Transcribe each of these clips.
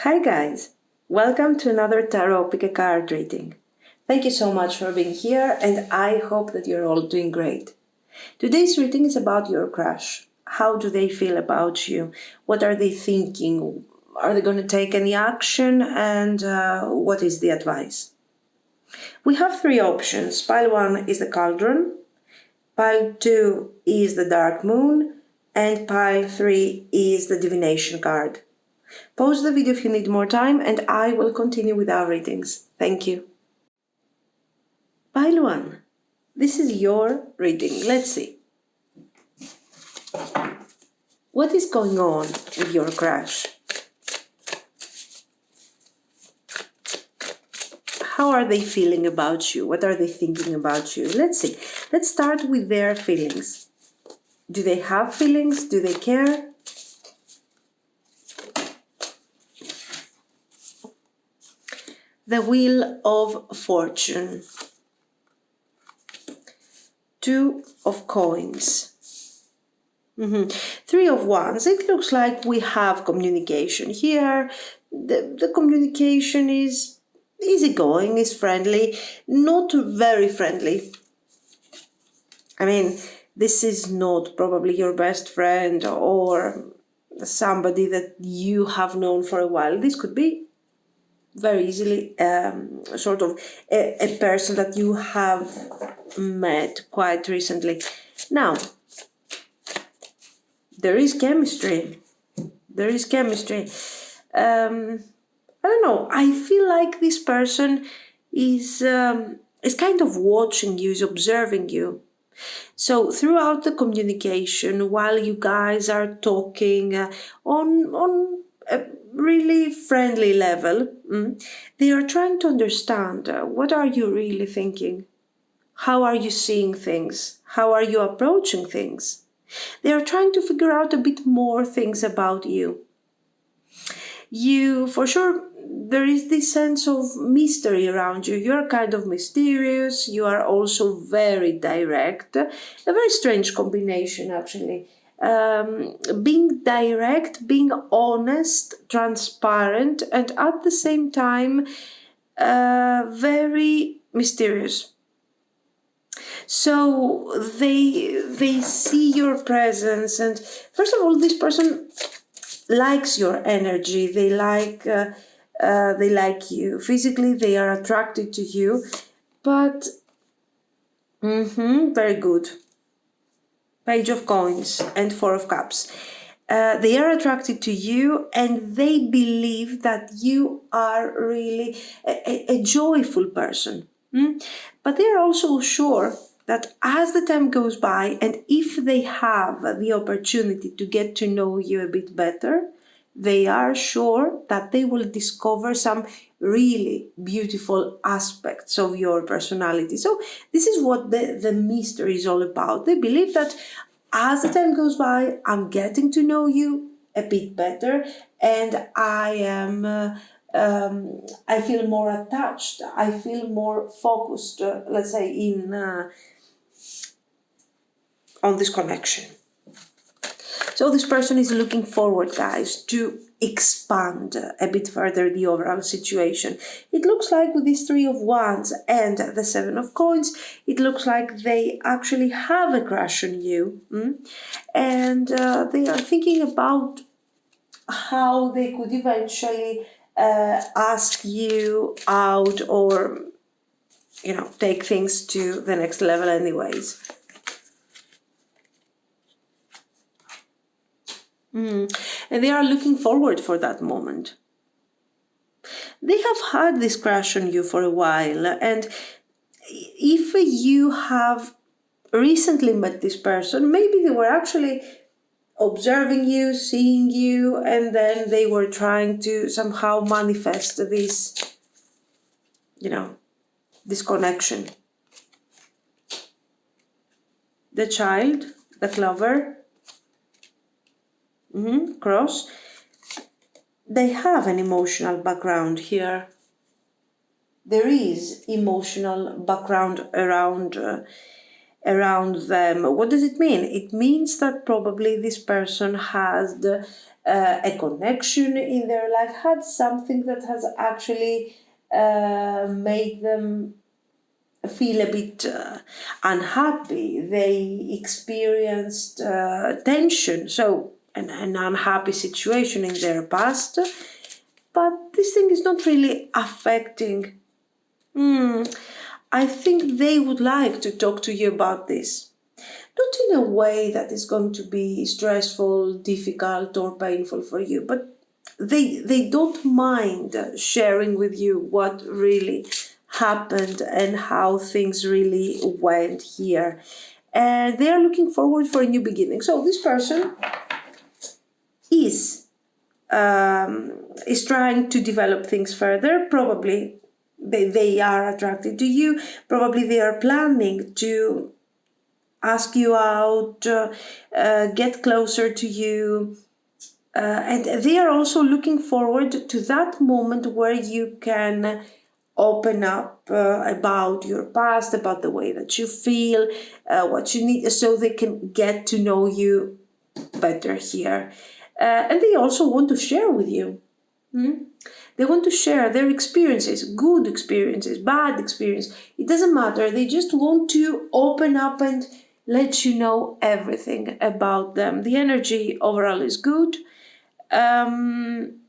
Hi guys, welcome to another Tarot Pick a Card reading. Thank you so much for being here and I hope that you're all doing great. Today's reading is about your crush. How do they feel about you? What are they thinking? Are they going to take any action? And what is the advice? We have three options. Pile 1 is the Cauldron, Pile 2 is the Dark Moon, and Pile 3 is the Divination card. Pause the video if you need more time and I will continue with our readings. Thank you. Pile 1. This is your reading. Let's see. What is going on with your crush? How are they feeling about you? What are they thinking about you? Let's see. Let's start with their feelings. Do they have feelings? Do they care? The Wheel of Fortune. 2 of Coins. 3 of Wands. It looks like we have communication here. The communication is easygoing, is friendly, not very friendly. I mean, this is not probably your best friend or somebody that you have known for a while. This could be very easily sort of a person that you have met quite recently. Now, there is chemistry. There is chemistry. I don't know. I feel like this person is kind of watching you, is observing you. So throughout the communication, while you guys are talking on a really friendly level, they are trying to understand what are you really thinking? How are you seeing things? How are you approaching things? They are trying to figure out a bit more things about you. You, for sure, there is this sense of mystery around you. You're kind of mysterious. You are also very direct. A very strange combination, actually. Being direct, being honest, transparent, and at the same time, very mysterious. So they see your presence, and first of all, this person likes your energy. They like you physically. They are attracted to you, but very good. Page of Coins and 4 of Cups. They are attracted to you and they believe that you are really a joyful person. But they are also sure that as the time goes by and if they have the opportunity to get to know you a bit better, they are sure that they will discover some really beautiful aspects of your personality. So this is what the mystery is all about. They believe that as the time goes by, I'm getting to know you a bit better and I feel more attached. I feel more focused, let's say, on this connection. So this person is looking forward, guys, to expand a bit further the overall situation. It looks like with these 3 of Wands and the 7 of Coins, it looks like they actually have a crush on you. And they are thinking about how they could eventually ask you out or, take things to the next level anyways. And they are looking forward for that moment. They have had this crush on you for a while, and if you have recently met this person, maybe they were actually observing you, seeing you, and then they were trying to somehow manifest this, this connection. The Child, the Clover, Cross. They have an emotional background here. There is emotional background around them. What does it mean? It means that probably this person has a connection in their life, had something that has actually made them feel a bit unhappy. They experienced tension, so an unhappy situation in their past, but this thing is not really affecting. I think they would like to talk to you about this. Not in a way that is going to be stressful, difficult, or painful for you, but they don't mind sharing with you what really happened and how things really went here. And they are looking forward for a new beginning. So this person is trying to develop things further. Probably they are attracted to you. Probably they are planning to ask you out, get closer to you. And they are also looking forward to that moment where you can open up about your past, about the way that you feel, what you need, so they can get to know you better here. And they also want to share with you. They want to share their experiences, good experiences, bad experience. It doesn't matter. They just want to open up and let you know everything about them. The energy overall is good. And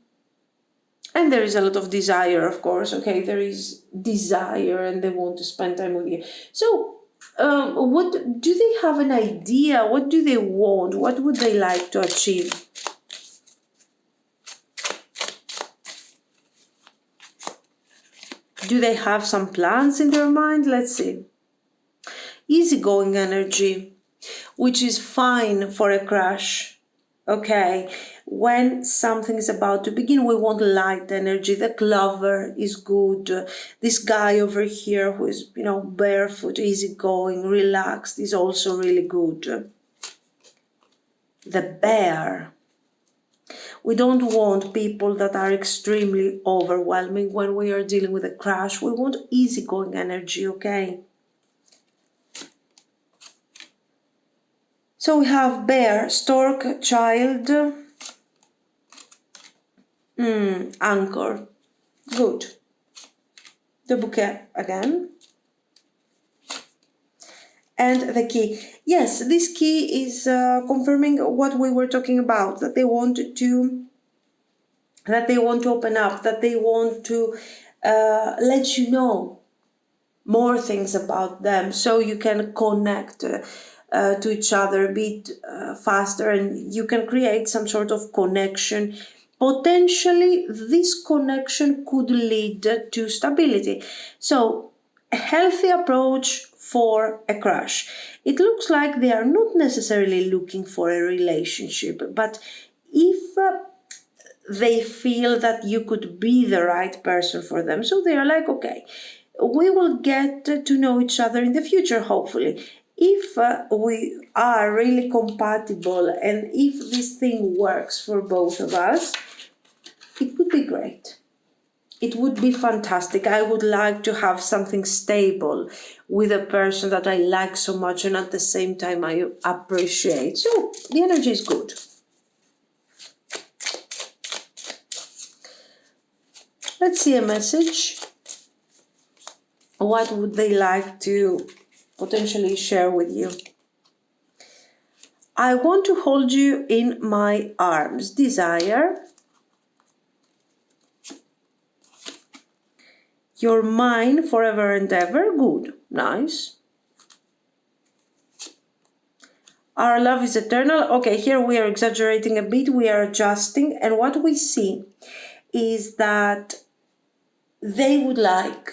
there is a lot of desire, of course. Okay, there is desire and they want to spend time with you. So, what do they have an idea? What do they want? What would they like to achieve? Do they have some plans in their mind? Let's see. Easygoing energy, which is fine for a crush. Okay, when something is about to begin, we want light energy. The clover is good. This guy over here who is, barefoot, easygoing, relaxed, is also really good. The bear. We don't want people that are extremely overwhelming when we are dealing with a crush. We want easygoing energy, okay? So we have bear, stork, child, anchor. Good. The bouquet again. And the key. Yes, this key is confirming what we were talking about, that they want to open up, that they want to let you know more things about them so you can connect to each other a bit faster and you can create some sort of connection. Potentially, this connection could lead to stability. So, a healthy approach for a crush. It looks like they are not necessarily looking for a relationship, but if they feel that you could be the right person for them, so they are like, okay, we will get to know each other in the future, hopefully. If we are really compatible and if this thing works for both of us, it would be great. It would be fantastic. I would like to have something stable with a person that I like so much and at the same time I appreciate. So the energy is good. Let's see a message. What would they like to potentially share with you? I want to hold you in my arms. Desire. You're mine forever and ever. Good. Nice. Our love is eternal. Okay, here we are exaggerating a bit. We are adjusting. And what we see is that they would like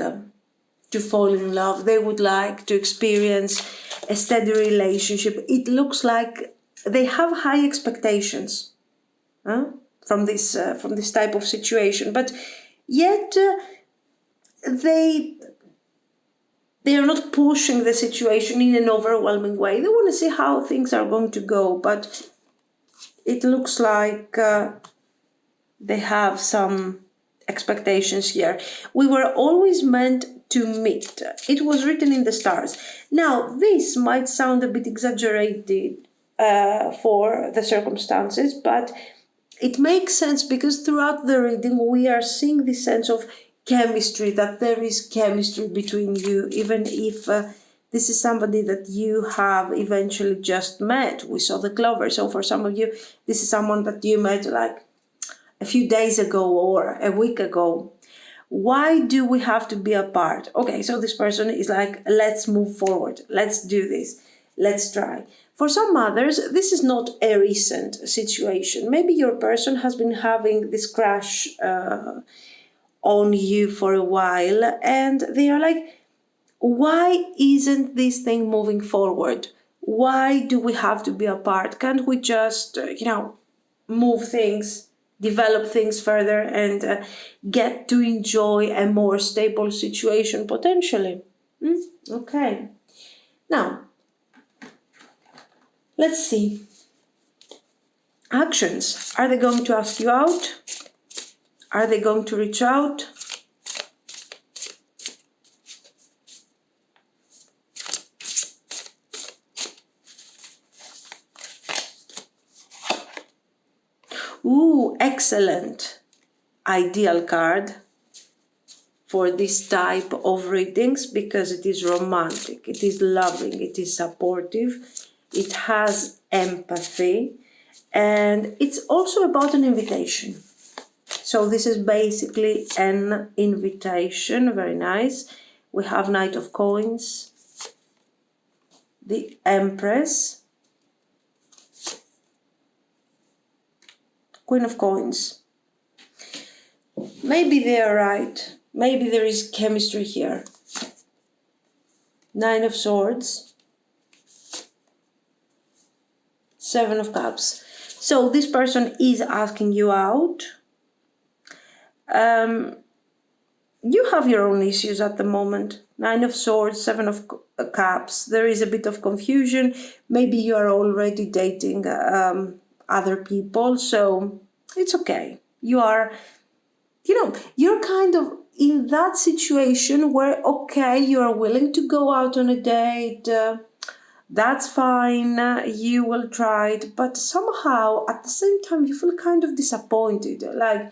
to fall in love. They would like to experience a steady relationship. It looks like they have high expectations from this type of situation. But yet... They are not pushing the situation in an overwhelming way. They want to see how things are going to go, but it looks like they have some expectations here. We were always meant to meet. It was written in the stars. Now, this might sound a bit exaggerated for the circumstances, but it makes sense because throughout the reading we are seeing this sense of chemistry, that there is chemistry between you, even if this is somebody that you have eventually just met. We saw the clover. So for some of you, this is someone that you met like a few days ago or a week ago. Why do we have to be apart? Okay, so this person is like, let's move forward. Let's do this. Let's try. For some others, this is not a recent situation. Maybe your person has been having this crush on you for a while, and they are like, why isn't this thing moving forward? Why do we have to be apart? Can't we just, move things, develop things further, and get to enjoy a more stable situation potentially? Okay. Now, let's see. Actions. Are they going to ask you out? Are they going to reach out? Ooh, excellent. Ideal card for this type of readings because it is romantic, it is loving, it is supportive, it has empathy, and it's also about an invitation. So this is basically an invitation. Very nice. We have Knight of Coins, the Empress, Queen of Coins. Maybe they are right. Maybe there is chemistry here. Nine of Swords, Seven of Cups. So this person is asking you out. You have your own issues at the moment. Nine of Swords, Seven of Cups. There is a bit of confusion. Maybe you are already dating other people, so it's okay. You are, you're kind of in that situation where, okay, you are willing to go out on a date. That's fine. You will try it, but somehow at the same time you feel kind of disappointed. Like,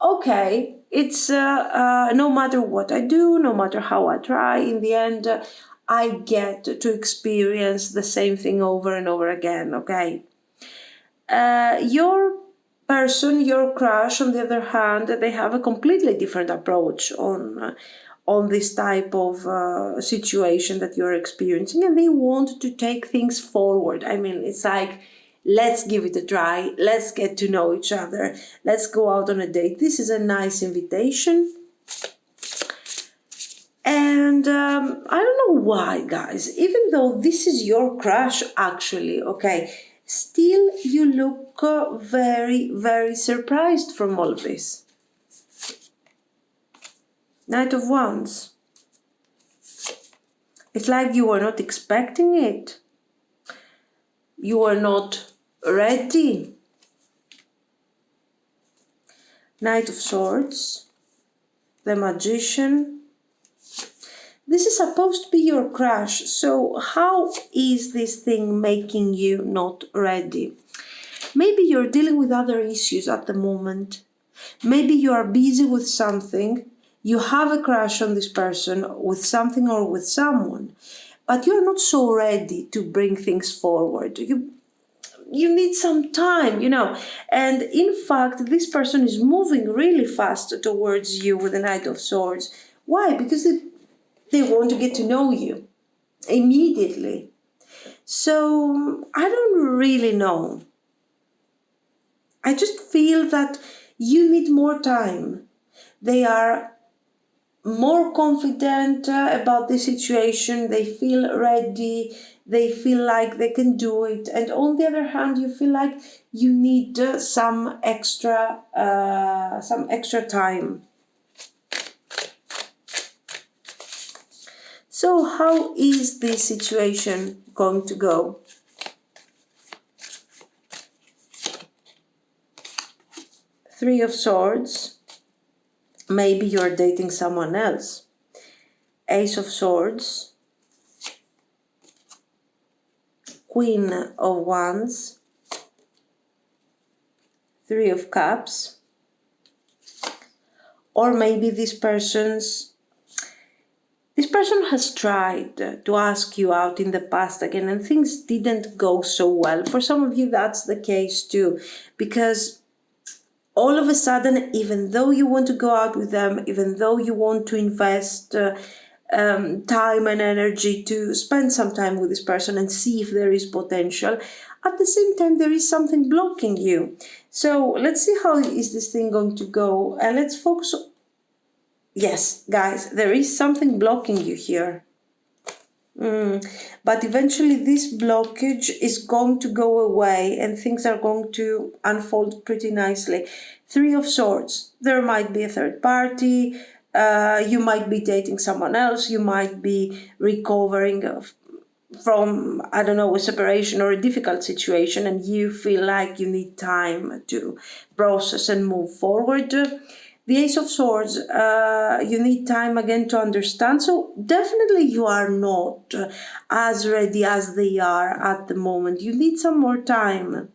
okay, it's no matter what I do, no matter how I try, in the end, I get to experience the same thing over and over again, okay? Your person, your crush, on the other hand, they have a completely different approach on this type of situation that you're experiencing, and they want to take things forward. I mean, it's like, let's give it a try. Let's get to know each other. Let's go out on a date. This is a nice invitation. And I don't know why, guys, even though this is your crush, actually, okay, still you look very, very surprised from all of this. Knight of Wands. It's like you were not expecting it. You were not ready. Knight of Swords, the Magician. This is supposed to be your crush, so how is this thing making you not ready? Maybe you're dealing with other issues at the moment. Maybe you are busy with something. You have a crush on this person with something or with someone, but you're not so ready to bring things forward. You need some time, and in fact this person is moving really fast towards you with the Knight of Swords. Why? Because they want to get to know you immediately. So I don't really know. I just feel that you need more time. They are more confident about the situation. They feel ready. They feel like they can do it. And on the other hand, you feel like you need some extra time. So how is this situation going to go? Three of Swords. Maybe you're dating someone else. Ace of Swords. Queen of Wands. Three of Cups. Or maybe this person has tried to ask you out in the past again and things didn't go so well. For some of you, that's the case too. Because all of a sudden, even though you want to go out with them, even though you want to invest time and energy to spend some time with this person and see if there is potential, at the same time, there is something blocking you. So let's see how is this thing going to go. And let's focus. Yes, guys, there is something blocking you here. But eventually this blockage is going to go away and things are going to unfold pretty nicely. Three of Swords. There might be a third party. You might be dating someone else. You might be recovering from, I don't know, a separation or a difficult situation, and you feel like you need time to process and move forward. The Ace of Swords, you need time again to understand. So definitely you are not as ready as they are at the moment. You need some more time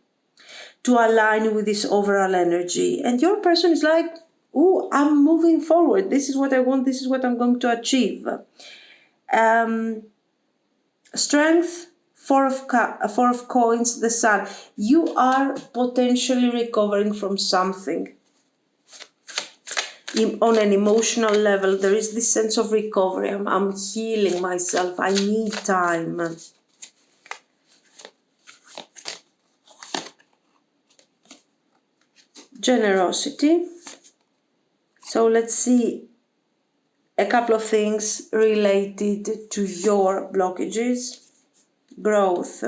to align with this overall energy. And your person is like, oh, I'm moving forward. This is what I want. This is what I'm going to achieve. Strength, Four of Coins, the Sun. You are potentially recovering from something. On an emotional level, there is this sense of recovery. I'm healing myself. I need time. Generosity. So let's see a couple of things related to your blockages. Growth.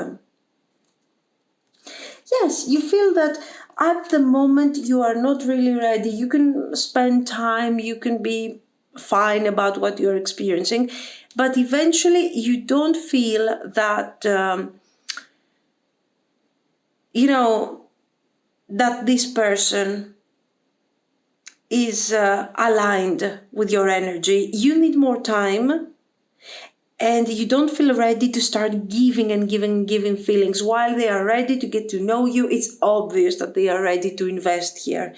Yes, you feel that at the moment you are not really ready. You can spend time, you can be fine about what you're experiencing, but eventually you don't feel that, that this person is aligned with your energy. You need more time. And you don't feel ready to start giving and giving feelings. While they are ready to get to know you, it's obvious that they are ready to invest here.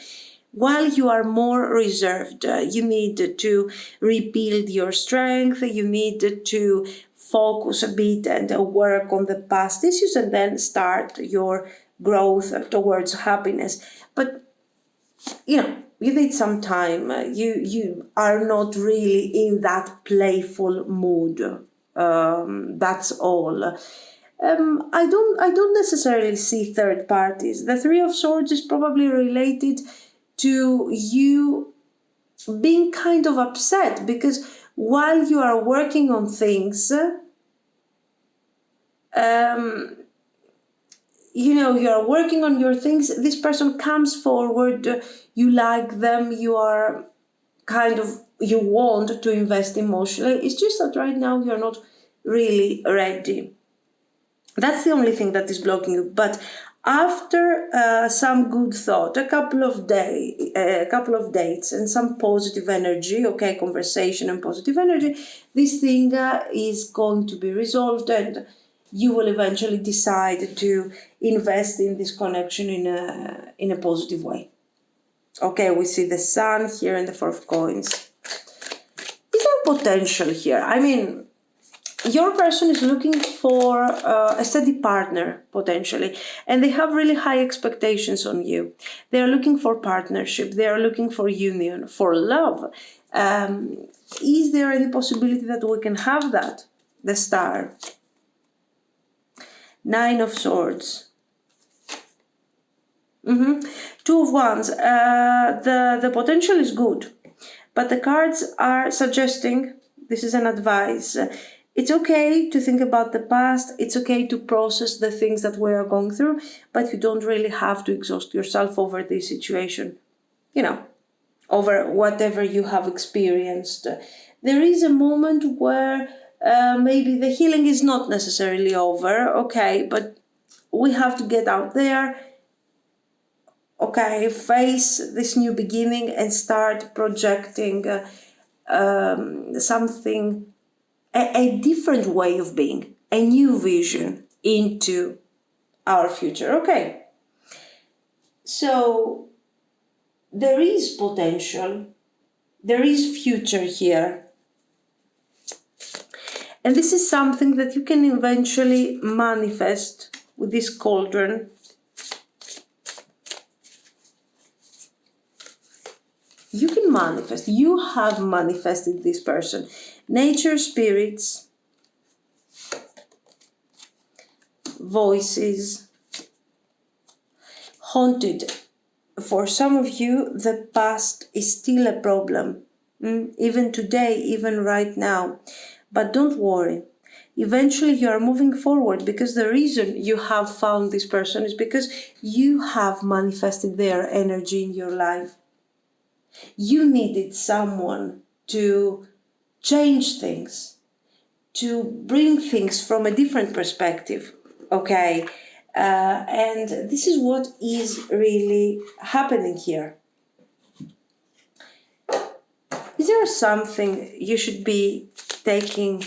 While you are more reserved, you need to rebuild your strength, you need to focus a bit and work on the past issues and then start your growth towards happiness. But, you need some time. You are not really in that playful mood. That's all. I don't necessarily see third parties. The Three of Swords is probably related to you being kind of upset because while you are working on things, you are working on your things, this person comes forward, you like them, you are you want to invest emotionally. It's just that right now you're not really ready. That's the only thing that is blocking you. But after some good thought, a couple of dates and some positive energy, conversation and positive energy, this thing is going to be resolved and you will eventually decide to invest in this connection in a positive way. Okay, we see the Sun here and the Four of Coins. Is there potential here? I mean, your person is looking for a steady partner, potentially, and they have really high expectations on you. They are looking for partnership. They are looking for union, for love. Is there any possibility that we can have that? The Star. Nine of Swords. Two of Wands. The potential is good, but the cards are suggesting, this is an advice, it's okay to think about the past, it's okay to process the things that we are going through, but you don't really have to exhaust yourself over this situation, over whatever you have experienced. There is a moment where maybe the healing is not necessarily over, but we have to get out there, face this new beginning and start projecting something, a different way of being, a new vision into our future. So there is potential, there is future here. And this is something that you can eventually manifest with this cauldron. You can manifest, you have manifested this person. Nature, spirits, voices, haunted. For some of you, the past is still a problem. Even today, even right now. But don't worry. Eventually you are moving forward, because the reason you have found this person is because you have manifested their energy in your life. You needed someone to change things, to bring things from a different perspective, okay? And this is what is really happening here. Is there something you should be taking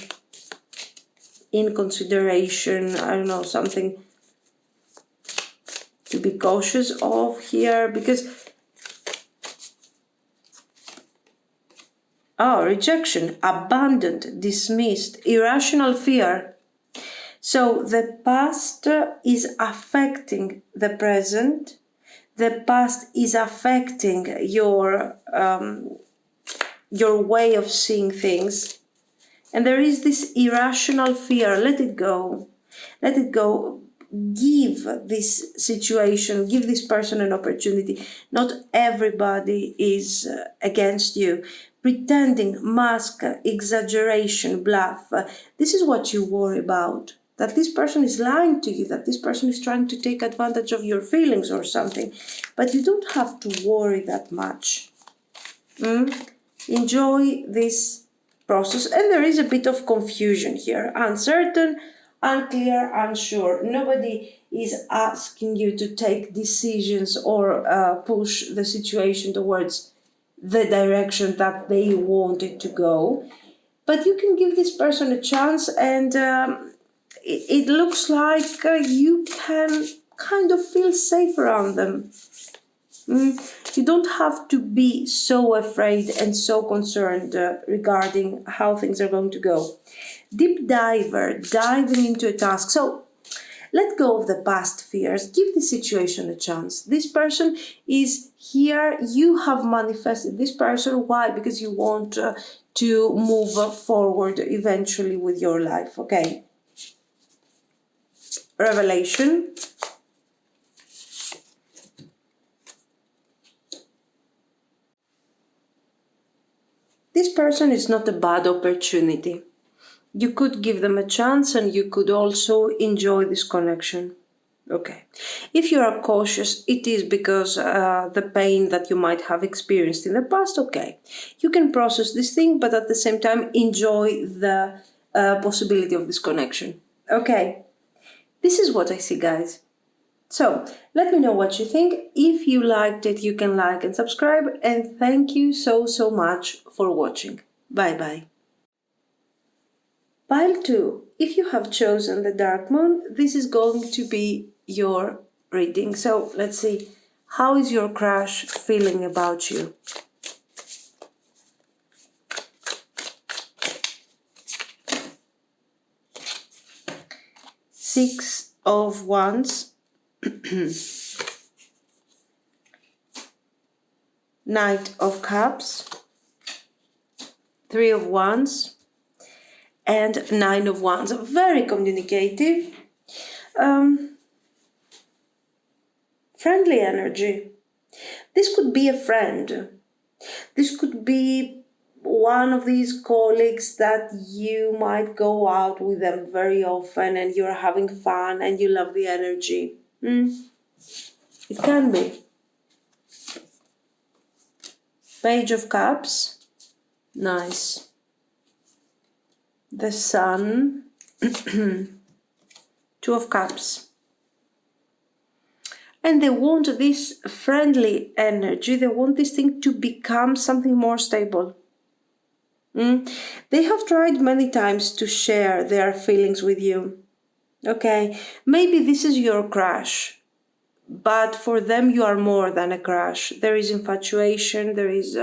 in consideration? I don't know, something to be cautious of here, because rejection, abandoned, dismissed, irrational fear. So the past is affecting the present. The past is affecting your way of seeing things. And there is this irrational fear. Let it go. Let it go. Give this situation, give this person an opportunity. Not everybody is against you. Pretending, mask, exaggeration, bluff. This is what you worry about. That this person is lying to you, that this person is trying to take advantage of your feelings or something. But you don't have to worry that much. Enjoy this process. And there is a bit of confusion here. Uncertain, unclear, unsure. Nobody is asking you to take decisions or push the situation towards the direction that they want it to go. But you can give this person a chance, and it looks like you can kind of feel safe around them. You don't have to be so afraid and so concerned regarding how things are going to go. Deep diver, diving into a task. So let go of the past fears. Give the situation a chance. This person is here. You have manifested this person. Why? Because you want to move forward eventually with your life. Okay. Revelation. This person is not a bad opportunity. You could give them a chance, and you could also enjoy this connection. Okay. If you are cautious, it is because the pain that you might have experienced in the past. Okay. You can process this thing, but at the same time enjoy the possibility of this connection. Okay. This is what I see, guys. So let me know what you think. If you liked it, you can like and subscribe. And thank you so much for watching. Bye bye. Pile 2. If you have chosen the Dark Moon, this is going to be your reading. So let's see. How is your crush feeling about you? Six of Wands. Knight of Cups. Three of Wands. And Nine of Wands. Very communicative. Friendly energy. This could be a friend. This could be one of these colleagues that you might go out with them very often and you're having fun and you love the energy. It can be. Page of Cups. Nice. The Sun. Two of Cups. And they want this friendly energy. They want this thing to become something more stable. They have tried many times to share their feelings with you. Okay, maybe this is your crush. but for them you are more than a crush. There is infatuation, there is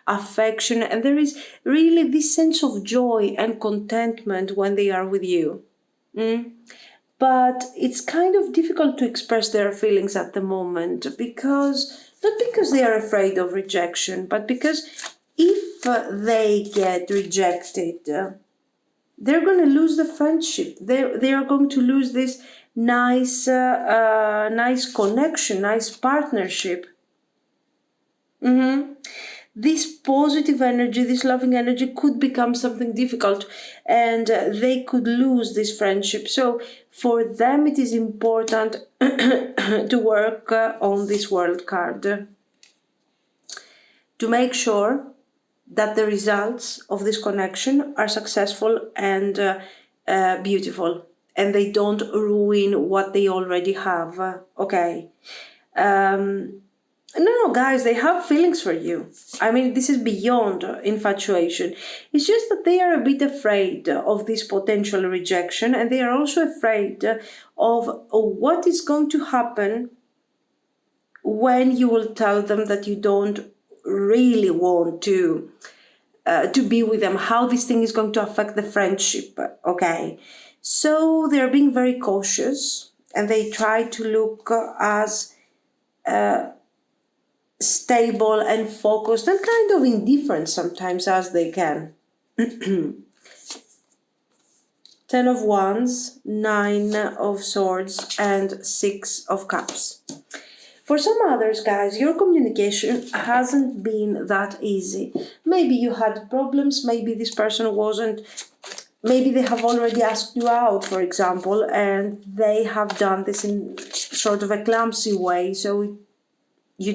affection, and there is really this sense of joy and contentment when they are with you. But it's kind of difficult to express their feelings at the moment, because not because they are afraid of rejection, but because if they get rejected, they're going to lose the friendship. They are going to lose this nice nice connection, nice partnership. This positive energy, this loving energy could become something difficult, and they could lose this friendship. So for them it is important to work on this world card to make sure that the results of this connection are successful and beautiful, and they don't ruin what they already have. Okay. No, guys, they have feelings for you. I mean, this is beyond infatuation. It's just that they are a bit afraid of this potential rejection, and they are also afraid of what is going to happen when you will tell them that you don't really want to be with them, how this thing is going to affect the friendship. Okay, so they're being very cautious, and they try to look as stable and focused and kind of indifferent sometimes as they can. 10 of Wands, 9 of Swords, and 6 of Cups. For some others, guys, your communication hasn't been that easy. Maybe you had problems, maybe this person wasn't, maybe they have already asked you out, for example, and they have done this in sort of a clumsy way, so you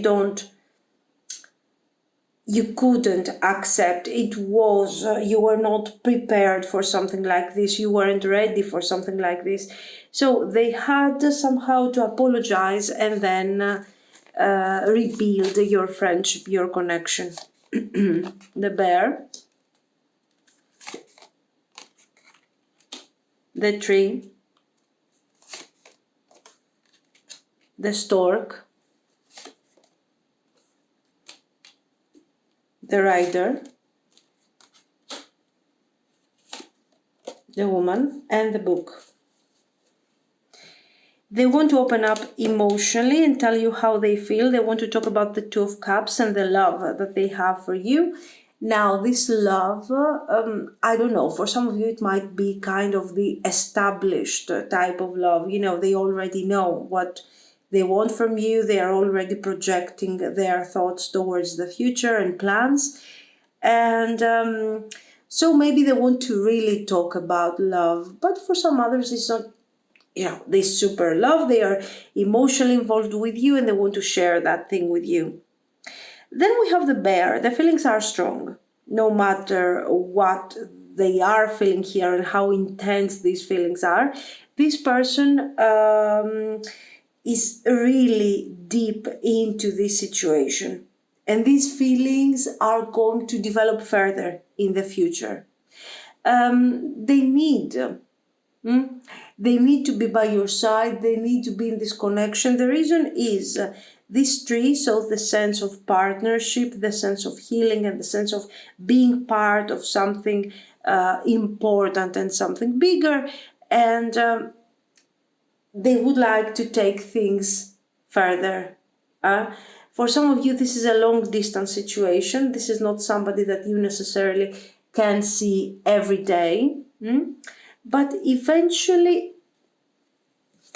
couldn't accept. It was, you were not prepared for something like this, you weren't ready for something like this. So they had somehow to apologize and then rebuild your friendship, your connection. The Bear, the Tree, the Stork, the Rider, the Woman, and the Book. They want to open up emotionally and tell you how they feel. They want to talk about the Two of Cups and the love that they have for you. Now, this love, I don't know, for some of you it might be kind of the established type of love. You know, they already know what they want from you. They are already projecting their thoughts towards the future and plans. And so maybe they want to really talk about love. But for some others, it's not, you know, they super love. They are emotionally involved with you and they want to share that thing with you. Then we have the Bear. The feelings are strong, no matter what they are feeling here and how intense these feelings are. This person is really deep into this situation, and these feelings are going to develop further in the future. They need to be by your side. They need to be in this connection. The reason is this tree, so the sense of partnership, the sense of healing, and the sense of being part of something important and something bigger. And they would like to take things further. For some of you, this is a long distance situation. This is not somebody that you necessarily can see every day. But eventually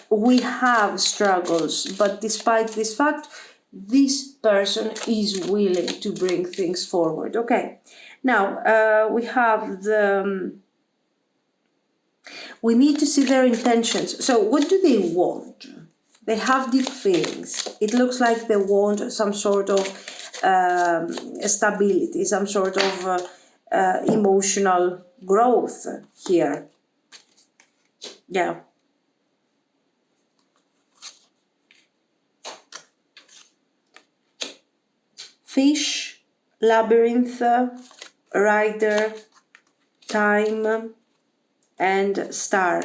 we have struggles. But despite this fact, this person is willing to bring things forward. Okay, now we have we need to see their intentions. So what do they want? They have deep feelings. It looks like they want some sort of stability, some sort of emotional growth here. Yeah. Fish, Labyrinth, Rider, Time, and Star.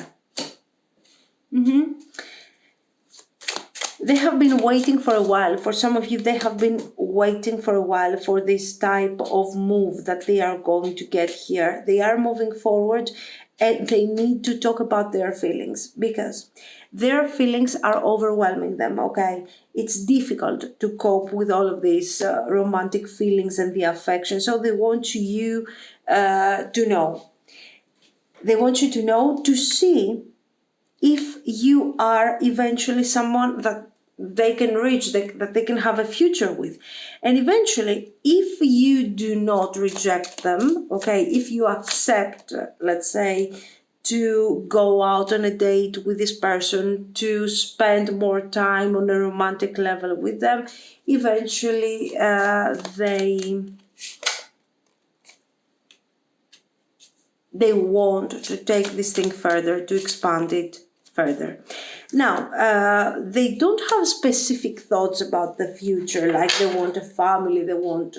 They have been waiting for a while. For some of you, they have been waiting for a while for this type of move that they are going to get here. They are moving forward and they need to talk about their feelings because their feelings are overwhelming them, okay? It's difficult to cope with all of these romantic feelings and the affection. So they want you to know. They want you to know, to see if you are eventually someone that they can reach, that they can have a future with. And eventually, if you do not reject them, okay, if you accept, let's say, to go out on a date with this person, to spend more time on a romantic level with them, eventually they want to take this thing further, to expand it further. Now, they don't have specific thoughts about the future, like they want a family, they want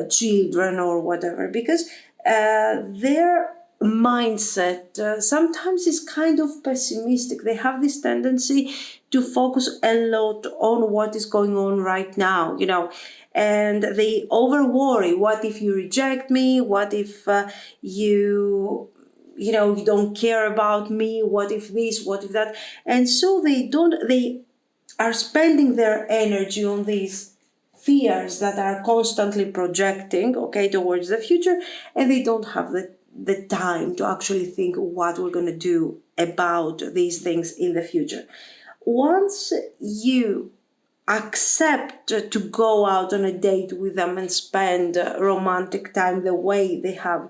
children or whatever, because their mindset sometimes is kind of pessimistic. They have this tendency to focus a lot on what is going on right now, and they over worry. What if you reject me? What if you don't care about me? What if this? What if that? And so they are spending their energy on these fears that are constantly projecting, okay, towards the future, and they don't have the time to actually think what we're going to do about these things in the future. Once you accept to go out on a date with them and spend romantic time the way they have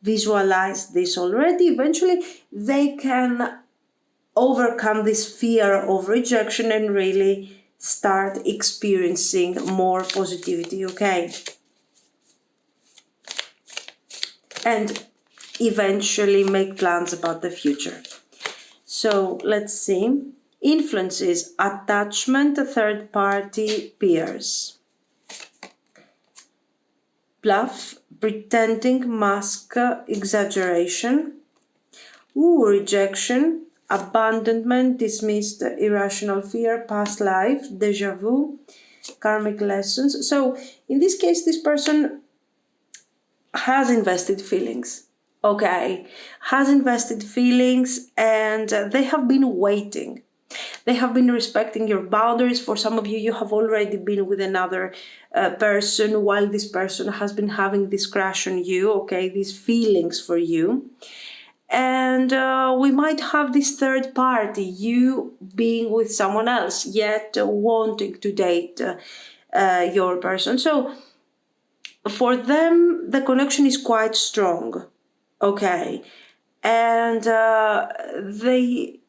visualized this already, eventually they can overcome this fear of rejection and really start experiencing more positivity, okay? And eventually make plans about the future. So let's see. Influences: attachment, third party, peers. Bluff, pretending, mask, exaggeration. Rejection, abandonment, dismissed, irrational fear, past life, déjà vu, karmic lessons. So in this case, this person has invested feelings, okay? Has invested feelings, and they have been waiting. They have been respecting your boundaries. For some of you, you have already been with another person while this person has been having this crush on you, okay? These feelings for you. And we might have this third party, you being with someone else, yet wanting to date your person. So for them, the connection is quite strong, okay? And they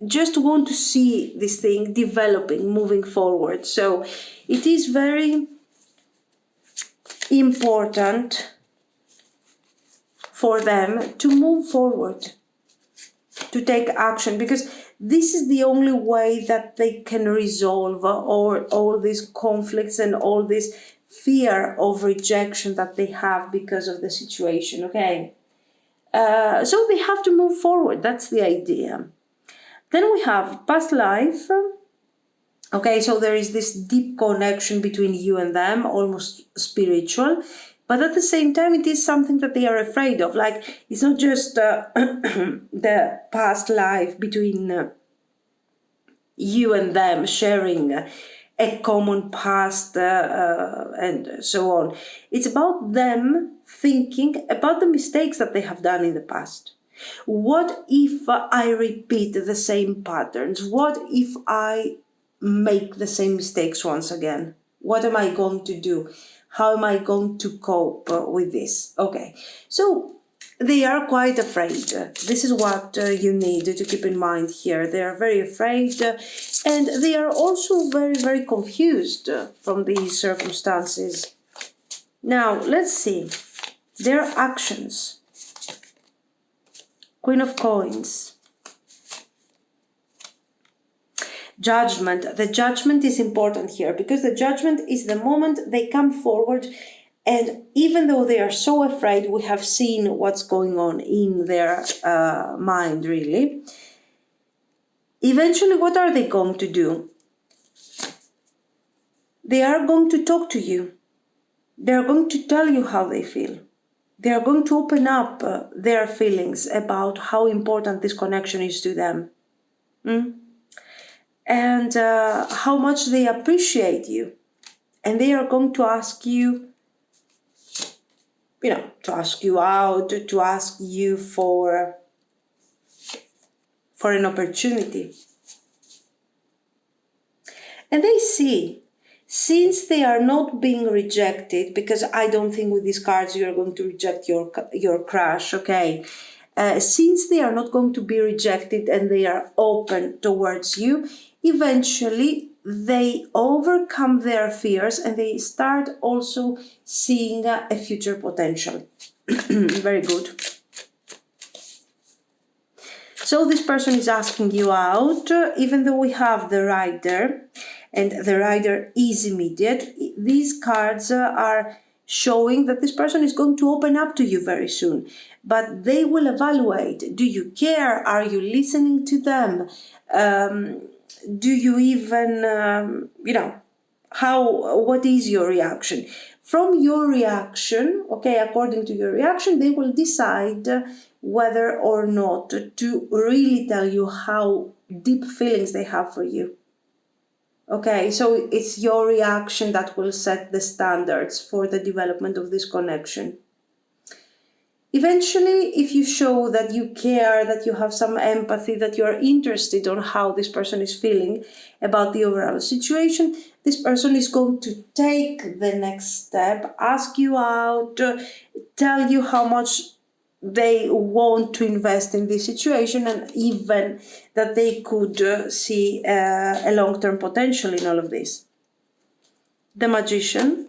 just want to see this thing developing, moving forward. So it is very important for them to move forward, to take action, because this is the only way that they can resolve all these conflicts and all this fear of rejection that they have because of the situation, okay? So they have to move forward. That's the idea. Then we have past life. Okay, so there is this deep connection between you and them, almost spiritual. But at the same time, it is something that they are afraid of. Like, it's not just the past life between you and them, sharing a common past and so on. It's about them thinking about the mistakes that they have done in the past. What if I repeat the same patterns? What if I make the same mistakes once again? What am I going to do? How am I going to cope with this? Okay, so they are quite afraid. This is what you need to keep in mind here. They are very afraid and they are also very, very confused from these circumstances. Now, let's see their actions. Queen of Coins. Judgment. The judgment is important here because the judgment is the moment they come forward, and even though they are so afraid, we have seen what's going on in their mind, really. Eventually, what are they going to do? They are going to talk to you. They are going to tell you how they feel. They are going to open up their feelings about how important this connection is to them. And how much they appreciate you. And they are going to ask you, to ask you out, to ask you for an opportunity. And they see, since they are not being rejected, because I don't think with these cards you are going to reject your crush, okay? Since they are not going to be rejected and they are open towards you, eventually they overcome their fears and they start also seeing a future potential. Very good. So this person is asking you out, even though we have the rider, and the rider is immediate. These cards are showing that this person is going to open up to you very soon, but they will evaluate. Do you care? Are you listening to them? Do you even, what is your reaction? From your reaction, okay, according to your reaction, they will decide whether or not to really tell you how deep feelings they have for you. Okay, so it's your reaction that will set the standards for the development of this connection. Eventually, if you show that you care, that you have some empathy, that you are interested on how this person is feeling about the overall situation, this person is going to take the next step, ask you out, tell you how much they want to invest in this situation, and even that they could see a long-term potential in all of this. The Magician,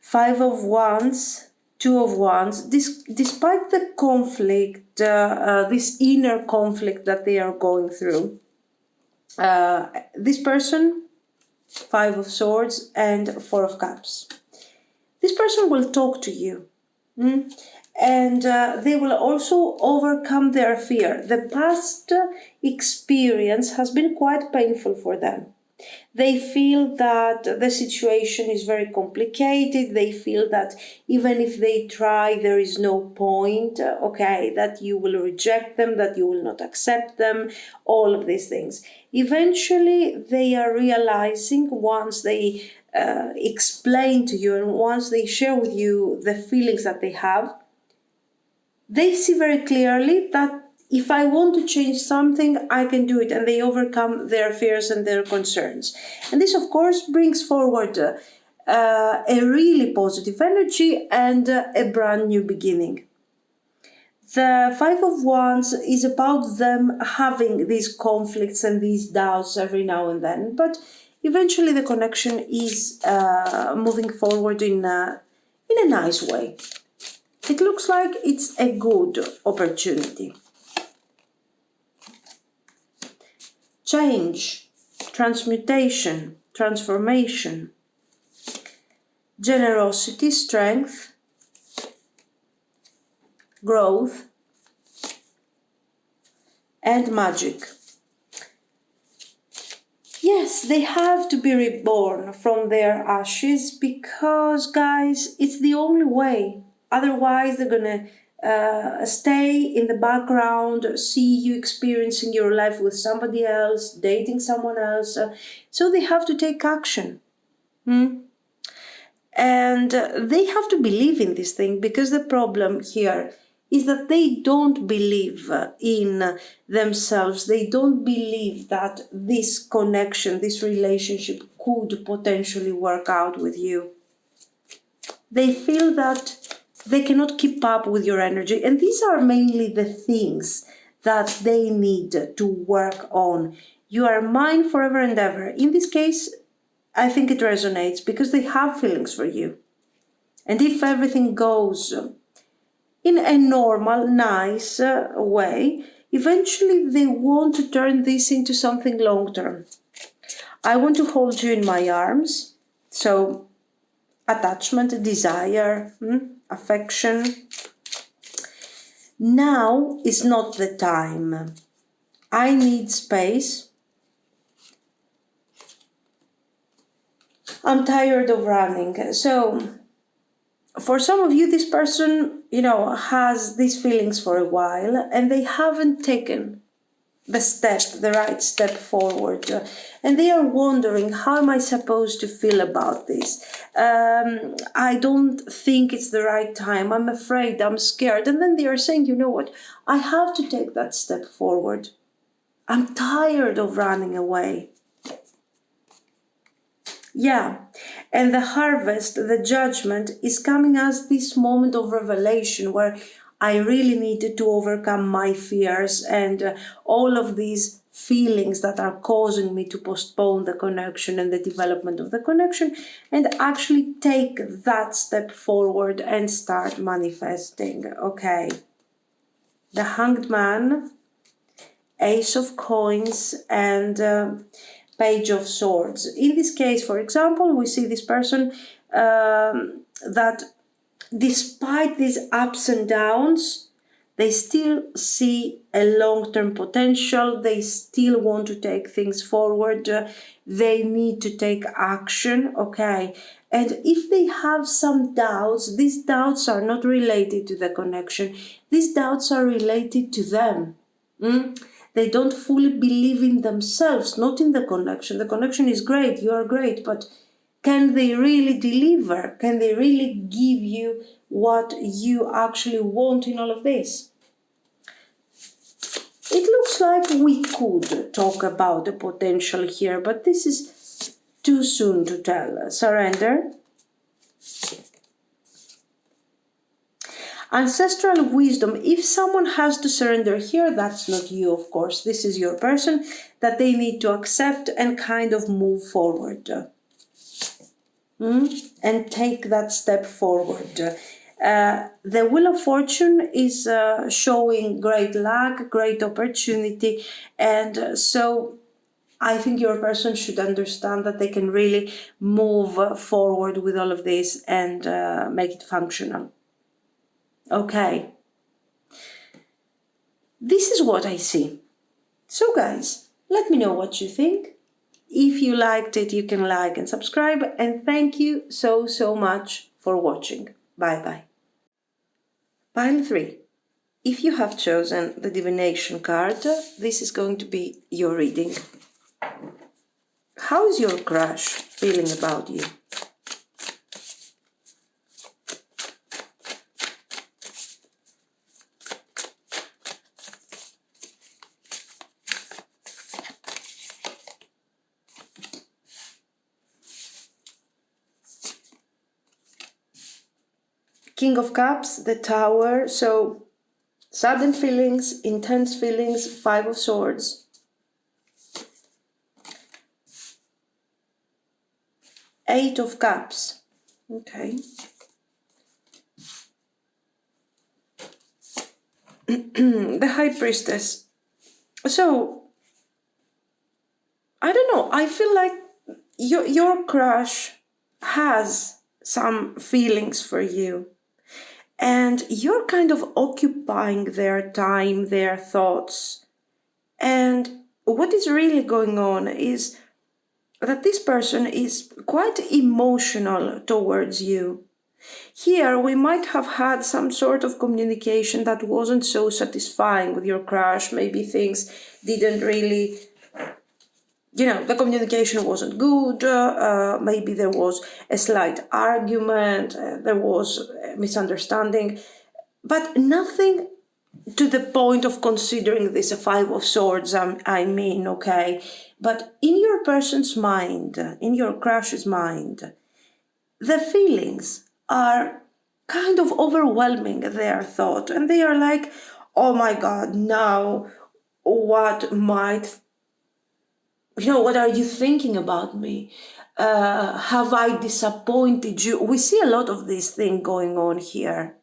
5 of Wands, 2 of Wands. Despite the conflict, this inner conflict that they are going through, this person, 5 of Swords and 4 of Cups. This person will talk to you. And they will also overcome their fear. The past experience has been quite painful for them. They feel that the situation is very complicated. They feel that even if they try, there is no point, that you will reject them, that you will not accept them, all of these things. Eventually, they are realizing, once they explain to you and once they share with you the feelings that they have, they see very clearly that if I want to change something, I can do it, and they overcome their fears and their concerns. And this, of course, brings forward a really positive energy and a brand new beginning. The 5 of Wands is about them having these conflicts and these doubts every now and then, but eventually the connection is moving forward in a nice way. It looks like it's a good opportunity. Change, transmutation, transformation, generosity, strength, growth, and magic. Yes, they have to be reborn from their ashes because, guys, it's the only way. Otherwise, they're gonna stay in the background, see you experiencing your life with somebody else, dating someone else. So they have to take action. And they have to believe in this thing, because the problem here is that they don't believe in themselves. They don't believe that this connection, this relationship could potentially work out with you. They feel that they cannot keep up with your energy. And these are mainly the things that they need to work on. You are mine forever and ever. In this case, I think it resonates because they have feelings for you. And if everything goes in a normal, nice way, eventually they want to turn this into something long-term. I want to hold you in my arms. So, attachment, desire, affection. Now is not the time. I need space. I'm tired of running. So for some of you, this person, has these feelings for a while and they haven't taken the right step forward. And they are wondering, how am I supposed to feel about this? I don't think it's the right time. I'm afraid, I'm scared. And then they are saying, you know what? I have to take that step forward. I'm tired of running away. Yeah, and the harvest, the judgment, is coming as this moment of revelation where I really needed to overcome my fears and all of these feelings that are causing me to postpone the connection and the development of the connection, and actually take that step forward and start manifesting. Okay, the Hanged Man, Ace of Coins, and Page of Swords. In this case, for example, we see this person that despite these ups and downs, they still see a long-term potential. They still want to take things forward. They need to take action, okay? And if they have some doubts, these doubts are not related to the connection. These doubts are related to them. They don't fully believe in themselves, not in the connection. The connection is great, you are great, but can they really deliver? Can they really give you what you actually want in all of this? It looks like we could talk about the potential here, but this is too soon to tell. Surrender. Ancestral wisdom. If someone has to surrender here, that's not you, of course. This is your person that they need to accept and kind of move forward. And take that step forward. The Wheel of Fortune is showing great luck, great opportunity, and so I think your person should understand that they can really move forward with all of this and make it functional. Okay. This is what I see. So guys, let me know what you think. If you liked it, you can like and subscribe. And thank you so much for watching. Bye bye. Pile 3. If you have chosen the Divination card, this is going to be your reading. How is your crush feeling about you? King of Cups, the Tower, so sudden feelings, intense feelings, Five of Swords. Eight of Cups, okay. The High Priestess. So, I don't know, I feel like your crush has some feelings for you. And you're kind of occupying their time, their thoughts. And what is really going on is that this person is quite emotional towards you. Here, we might have had some sort of communication that wasn't so satisfying with your crush. Maybe things didn't really, the communication wasn't good. Maybe there was a slight argument. There was a misunderstanding. But nothing to the point of considering this a Five of Swords, okay? But in your person's mind, in your crush's mind, the feelings are kind of overwhelming their thought. And they are like, oh my God, now what what are you thinking about me? Have I disappointed you? We see a lot of this thing going on here.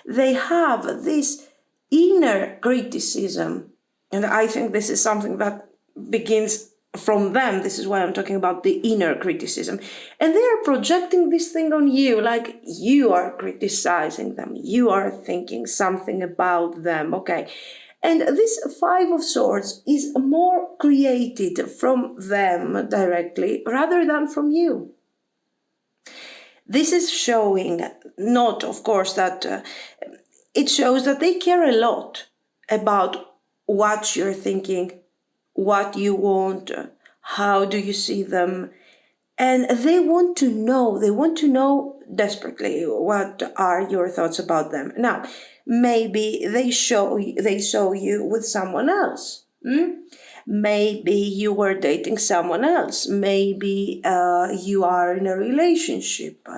They have this inner criticism, and I think this is something that begins from them. This is why I'm talking about the inner criticism. And they are projecting this thing on you, like you are criticizing them, you are thinking something about them, okay? And this Five of Swords is more created from them directly rather than from you. this is showing, not of course that, it shows that they care a lot about what you're thinking, what you want, how do you see them, and they want to know desperately what are your thoughts about them. Now, maybe they saw you with someone else. Maybe you were dating someone else. Maybe you are in a relationship.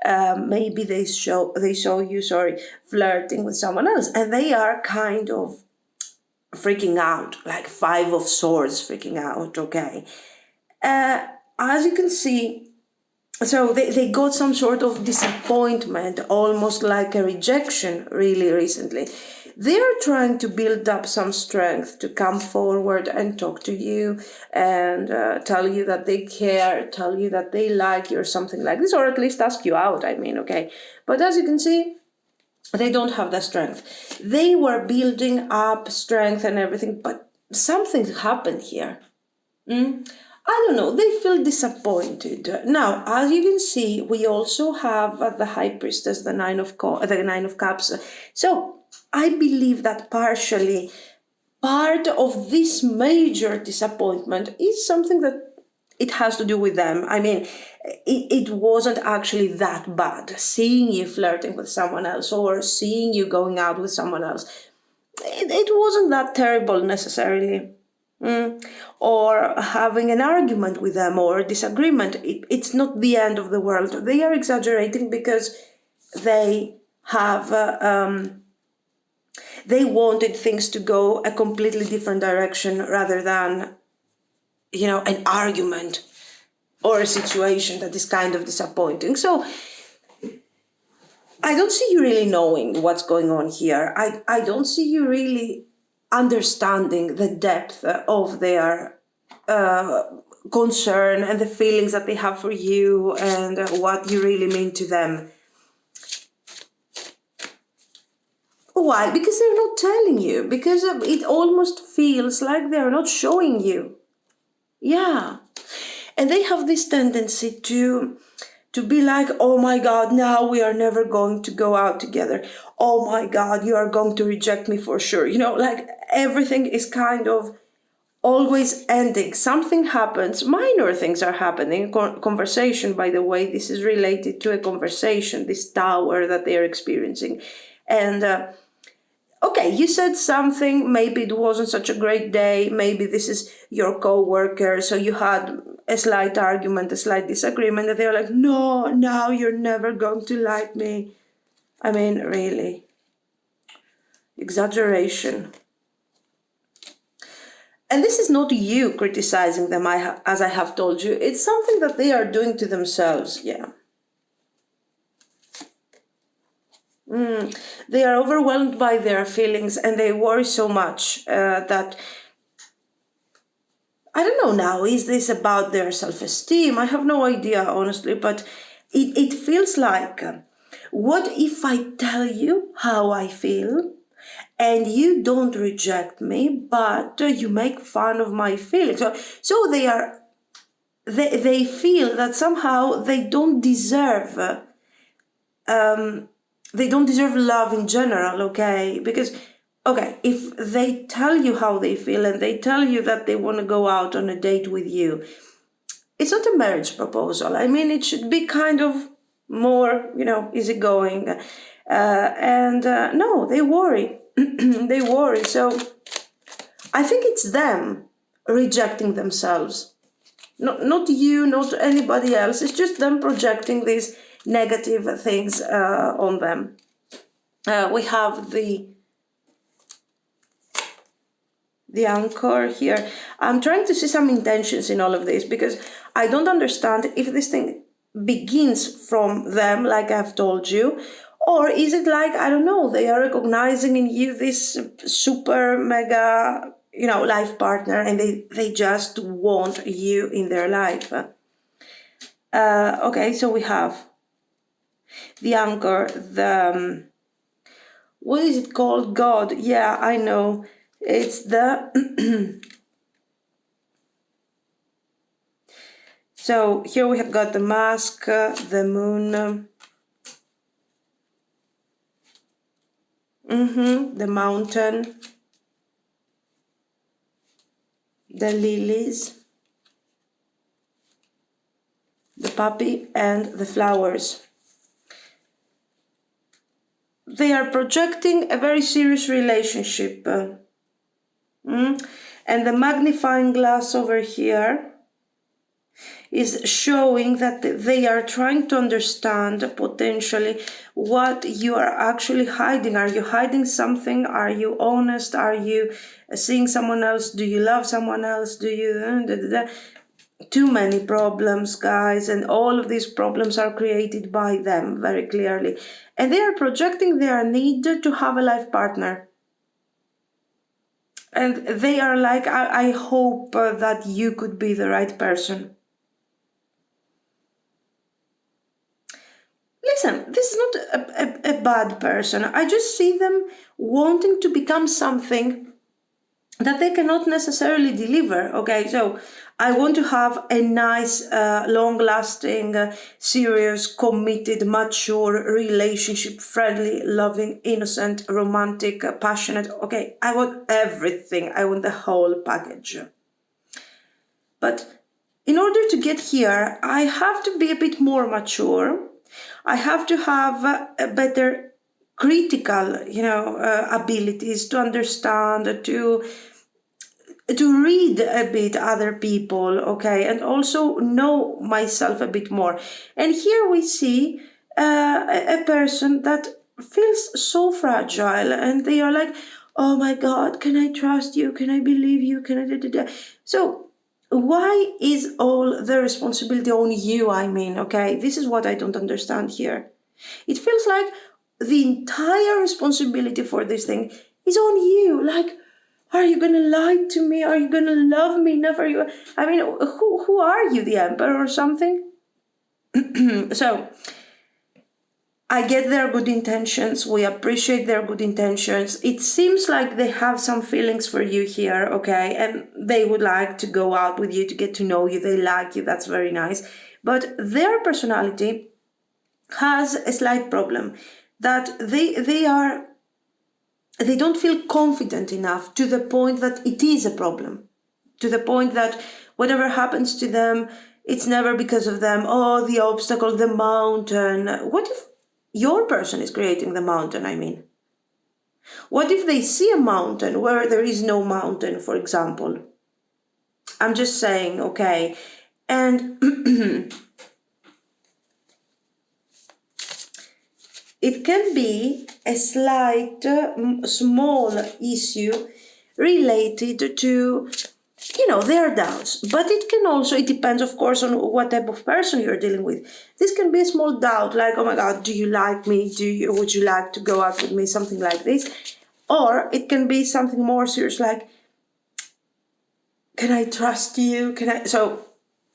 Maybe they saw you, flirting with someone else, and they are kind of freaking out, like Five of Swords freaking out. Okay, as you can see, so they got some sort of disappointment, almost like a rejection, really recently. They're trying to build up some strength to come forward and talk to you and tell you that they care, tell you that they like you or something like this, or at least ask you out, okay? But as you can see, they don't have that strength. They were building up strength and everything, but something happened here. I don't know, they feel disappointed. Now, as you can see, we also have the High Priestess, the Nine of Cups. So, I believe that partially, part of this major disappointment is something that it has to do with them. I mean, it wasn't actually that bad. Seeing you flirting with someone else or seeing you going out with someone else, it wasn't that terrible necessarily. Or having an argument with them or disagreement, it's not the end of the world. They are exaggerating because they have they wanted things to go a completely different direction rather than, an argument or a situation that is kind of disappointing. So I don't see you really knowing what's going on here. I don't see you really understanding the depth of their concern and the feelings that they have for you and what you really mean to them. Why? Because they're not telling you. Because it almost feels like they're not showing you. Yeah. And they have this tendency to be like, oh my God, now we are never going to go out together. Oh my God, you are going to reject me for sure. Like everything is kind of always ending. Something happens, minor things are happening. Conversation, by the way, this is related to a conversation, this tower that they are experiencing. And okay, you said something, maybe it wasn't such a great day, maybe this is your co-worker, so you had a slight argument, a slight disagreement, and they're like, no, now you're never going to like me. I mean, really. Exaggeration. And this is not you criticizing them, as I have told you. It's something that they are doing to themselves, yeah. They are overwhelmed by their feelings and they worry so much that, I don't know now, is this about their self-esteem? I have no idea, honestly, but it feels like, what if I tell you how I feel and you don't reject me, but you make fun of my feelings? So they feel that somehow they don't deserve love in general, okay? Because, okay, if they tell you how they feel and they tell you that they want to go out on a date with you, it's not a marriage proposal. I mean, it should be kind of more, easygoing. No, they worry. They worry. So I think it's them rejecting themselves. Not you, not anybody else. It's just them projecting these negative things on them. We have the anchor here. I'm trying to see some intentions in all of this because I don't understand if this thing begins from them, like I've told you, or is it like, I don't know, they are recognizing in you this super mega, life partner and they just want you in their life. Okay, so we have the anchor, what is it called? God. Yeah, I know. It's the So here we have got the mask, the moon, the mountain, the lilies, the puppy, and the flowers. They are projecting a very serious relationship. And the magnifying glass over here is showing that they are trying to understand potentially what you are actually hiding. Are you hiding something? Are you honest? Are you seeing someone else? Do you love someone else? Do you... Too many problems, guys, and all of these problems are created by them very clearly. And they are projecting their need to have a life partner. And they are like, I hope that you could be the right person. Listen, this is not a bad person. I just see them wanting to become something that they cannot necessarily deliver. Okay, so I want to have a nice, long-lasting, serious, committed, mature relationship, friendly, loving, innocent, romantic, passionate. Okay, I want everything. I want the whole package. But in order to get here, I have to be a bit more mature. I have to have a better critical, abilities to understand, to read a bit other people, okay, and also know myself a bit more. And here we see a person that feels so fragile, and they are like, oh my God, can I trust you? Can I believe you? Can I da? So why is all the responsibility on you? I mean, okay, this is what I don't understand here. It feels like the entire responsibility for this thing is on you. Like, are you gonna lie to me? Are you gonna love me? Never. I mean, who are you, the emperor or something? So, I get their good intentions. We appreciate their good intentions. It seems like they have some feelings for you here, okay? And they would like to go out with you to get to know you. They like you. That's very nice. But their personality has a slight problem that they don't feel confident enough to the point that it is a problem, to the point that whatever happens to them, it's never because of them. Oh, the obstacle, the mountain. What if your person is creating the mountain? I mean, what if they see a mountain where there is no mountain, for example? I'm just saying, okay. And it can be a slight, small issue related to, their doubts. But it depends, of course, on what type of person you're dealing with. This can be a small doubt, like, oh my God, do you like me? Would you like to go out with me? Something like this. Or it can be something more serious, like, can I trust you? So,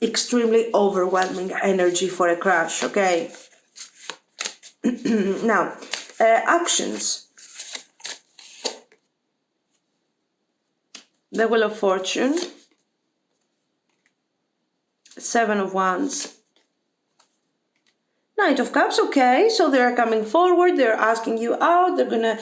extremely overwhelming energy for a crush, okay? Now, actions. The Wheel of Fortune, 7 of Wands, Knight of Cups, okay, so they're coming forward, they're asking you out, they're gonna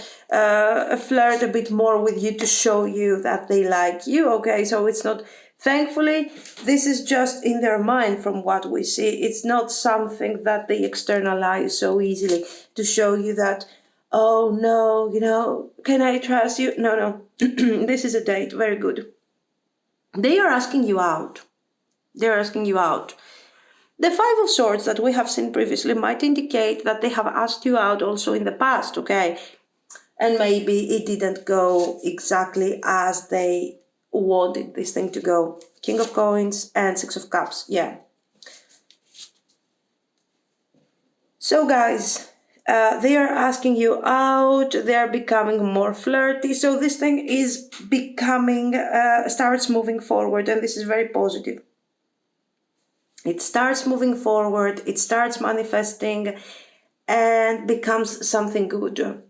flirt a bit more with you to show you that they like you, okay, so it's not, thankfully, this is just in their mind from what we see. It's not something that they externalize so easily to show you that, oh no, can I trust you? No, this is a date, very good. They are asking you out. They're asking you out. The 5 of Swords that we have seen previously might indicate that they have asked you out also in the past, okay? And maybe it didn't go exactly as they wanted this thing to go. King of Coins and 6 of Cups, yeah. So guys, they are asking you out, they're becoming more flirty, so this thing is becoming, starts moving forward, and this is very positive. It starts moving forward, it starts manifesting, and becomes something good.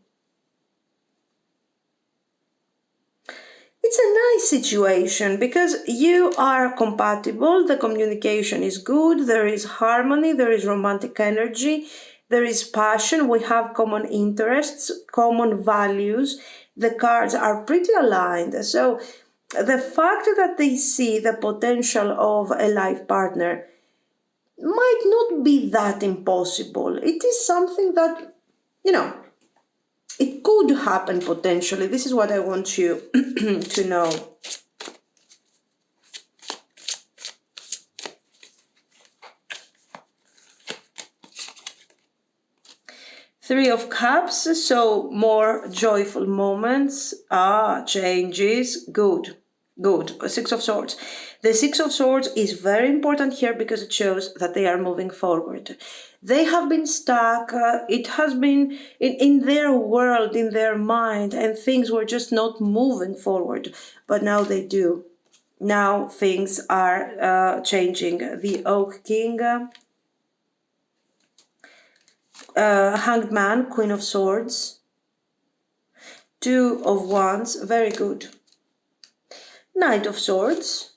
It's it's a nice situation because you are compatible, the communication is good, there is harmony, there is romantic energy, there is passion, we have common interests, common values, the cards are pretty aligned. So the fact that they see the potential of a life partner might not be that impossible. It is something that, it could happen potentially. This is what I want you to know. Three of Cups, so more joyful moments. Changes. Good. Six of Swords. The Six of Swords is very important here because it shows that they are moving forward. They have been stuck. It has been in their world, in their mind, and things were just not moving forward. But now they do. Now things are changing. The Oak King, Hanged Man, Queen of Swords, Two of Wands, very good. Knight of Swords,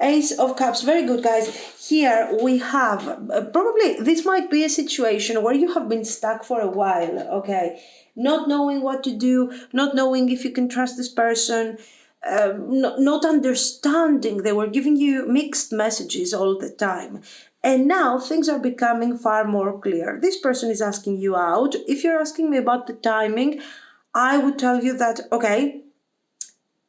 Ace of Cups, very good, guys. Here we have, probably this might be a situation where you have been stuck for a while, okay? Not knowing what to do, not knowing if you can trust this person, not understanding. They were giving you mixed messages all the time. And now things are becoming far more clear. This person is asking you out. If you're asking me about the timing, I would tell you that, okay,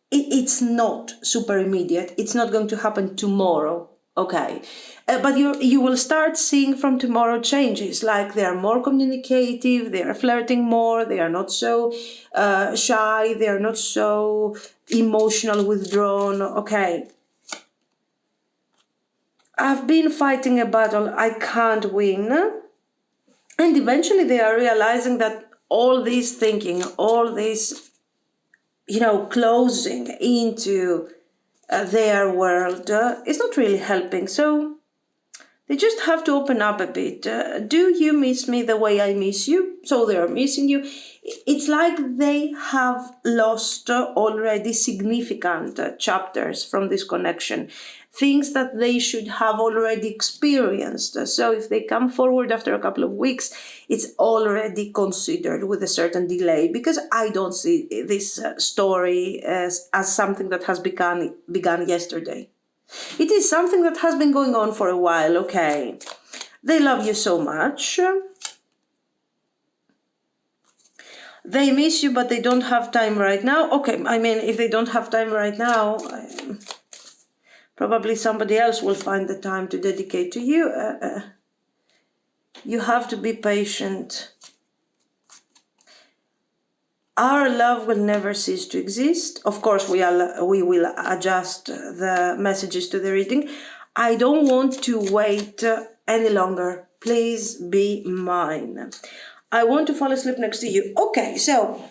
it's not super immediate. It's not going to happen tomorrow, okay? But you will start seeing from tomorrow changes, like they are more communicative, they are flirting more, they are not so shy, they are not so emotional, withdrawn, okay? I've been fighting a battle I can't win, and eventually they are realizing that all this thinking, all this closing into their world is not really helping. So they just have to open up a bit. Do you miss me the way I miss you? So they are missing you. It's like they have lost already significant chapters from this connection. Things that they should have already experienced. So if they come forward after a couple of weeks, it's already considered with a certain delay, because I don't see this story as something that has begun yesterday. It is something that has been going on for a while, okay? They love you so much. They miss you, but they don't have time right now. Okay, I mean, if they don't have time right now, probably somebody else will find the time to dedicate to you. You have to be patient. Our love will never cease to exist. Of course, we will adjust the messages to the reading. I don't want to wait any longer. Please be mine. I want to fall asleep next to you. Okay, so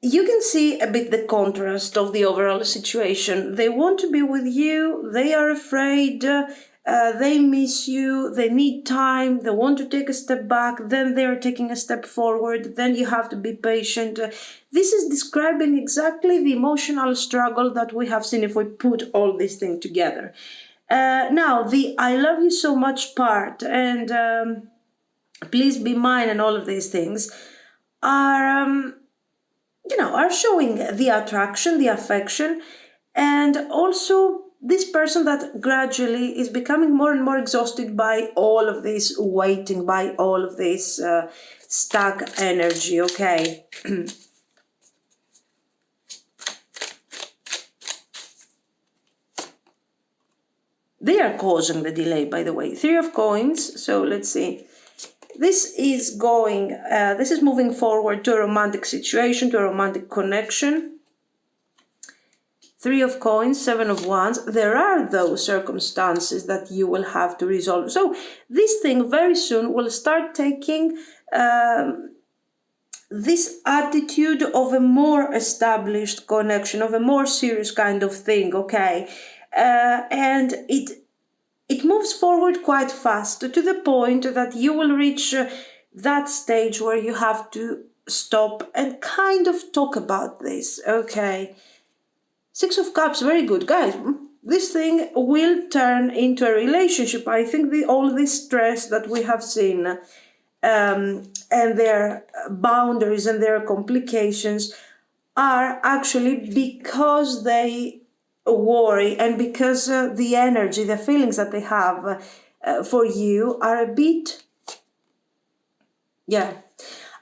you can see a bit the contrast of the overall situation. They want to be with you. They are afraid. They miss you, they need time, they want to take a step back, then they are taking a step forward, then you have to be patient. This is describing exactly the emotional struggle that we have seen if we put all these things together. Now, the I love you so much part and please be mine and all of these things are showing the attraction, the affection, and also this person that gradually is becoming more and more exhausted by all of this waiting, by all of this stuck energy, okay? They are causing the delay, by the way. Three of Coins, so let's see. This is moving forward to a romantic situation, to a romantic connection. Three of Coins, Seven of Wands. There are those circumstances that you will have to resolve. So this thing very soon will start taking this attitude of a more established connection, of a more serious kind of thing, okay? And it moves forward quite fast to the point that you will reach that stage where you have to stop and kind of talk about this, okay? Six of Cups, very good, guys. This thing will turn into a relationship. I think all this stress that we have seen and their boundaries and their complications are actually because they worry and because the energy, the feelings that they have for you are a bit,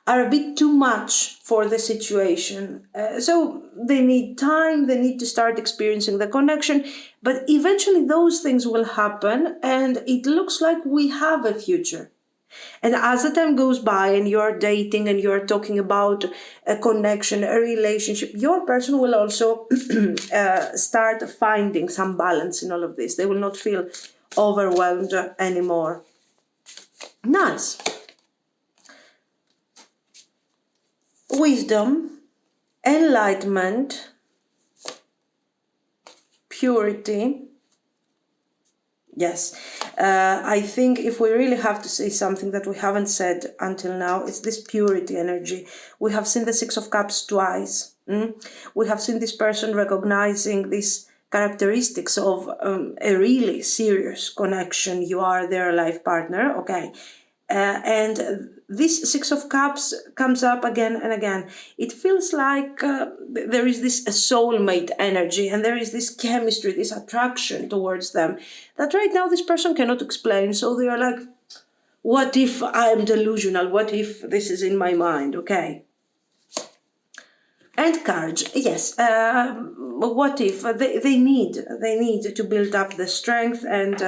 are a bit too much for the situation. So they need time, they need to start experiencing the connection, but eventually those things will happen and it looks like we have a future. And as the time goes by and you're dating and you're talking about a connection, a relationship, your person will also start finding some balance in all of this. They will not feel overwhelmed anymore. Nice. Wisdom, enlightenment, purity. Yes, I think if we really have to say something that we haven't said until now, it's this purity energy. We have seen the Six of Cups twice. We have seen this person recognizing these characteristics of a really serious connection. You are their life partner, okay? And this Six of Cups comes up again and again. It feels like there is this soulmate energy and there is this chemistry, this attraction towards them that right now this person cannot explain. So they are like, what if I'm delusional? What if this is in my mind? Okay. And courage, yes. What if they need to build up the strength and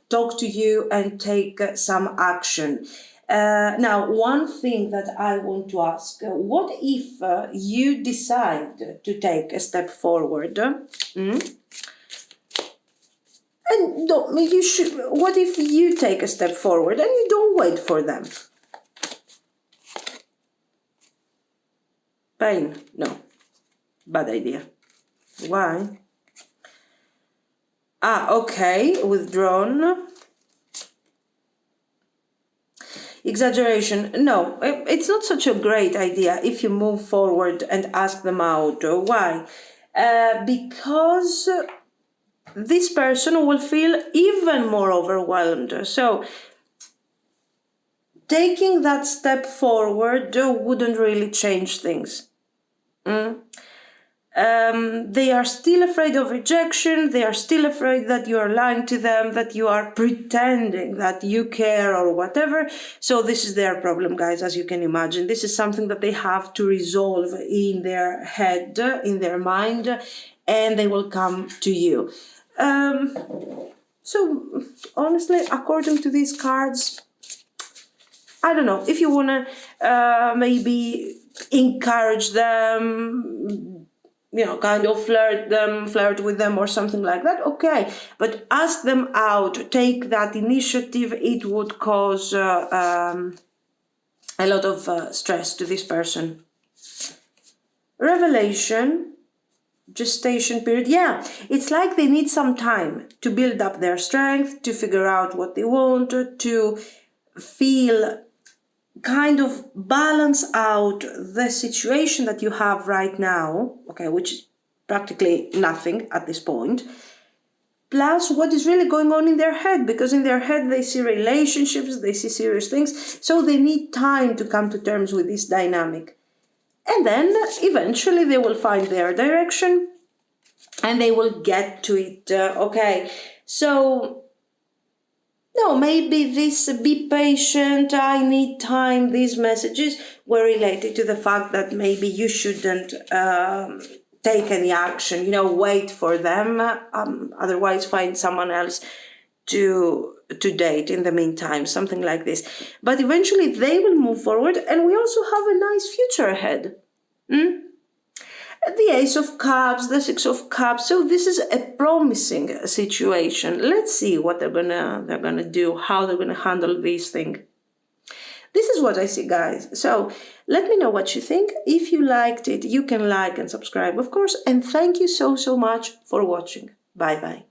talk to you and take some action. Now, one thing that I want to ask, what if you decide to take a step forward? And what if you take a step forward and you don't wait for them? Pain, no. Bad idea. Why? Okay, withdrawn. Exaggeration, no, it's not such a great idea if you move forward and ask them out. Why? Because this person will feel even more overwhelmed. So taking that step forward wouldn't really change things. They are still afraid of rejection. They are still afraid that you are lying to them, that you are pretending that you care or whatever. So this is their problem, guys, as you can imagine. This is something that they have to resolve in their head, in their mind, and they will come to you. So honestly, according to these cards, I don't know, if you want to maybe encourage them, kind of flirt with them or something like that, okay. But ask them out, take that initiative. It would cause a lot of stress to this person. Revelation, gestation period. Yeah, it's like they need some time to build up their strength, to figure out what they want, to feel kind of balance out the situation that you have right now, okay, which is practically nothing at this point, plus what is really going on in their head, because in their head they see relationships, they see serious things, so they need time to come to terms with this dynamic. And then eventually they will find their direction and they will get to it, okay. So no, maybe this be patient, I need time, these messages were related to the fact that maybe you shouldn't take any action, wait for them, otherwise find someone else to date in the meantime, something like this. But eventually they will move forward and we also have a nice future ahead. The Ace of Cups, the Six of Cups. So this is a promising situation. Let's see what they're gonna do, how they're gonna handle this thing. This is what I see, guys. So let me know what you think. If you liked it, you can like and subscribe, of course. And thank you so much for watching. Bye bye.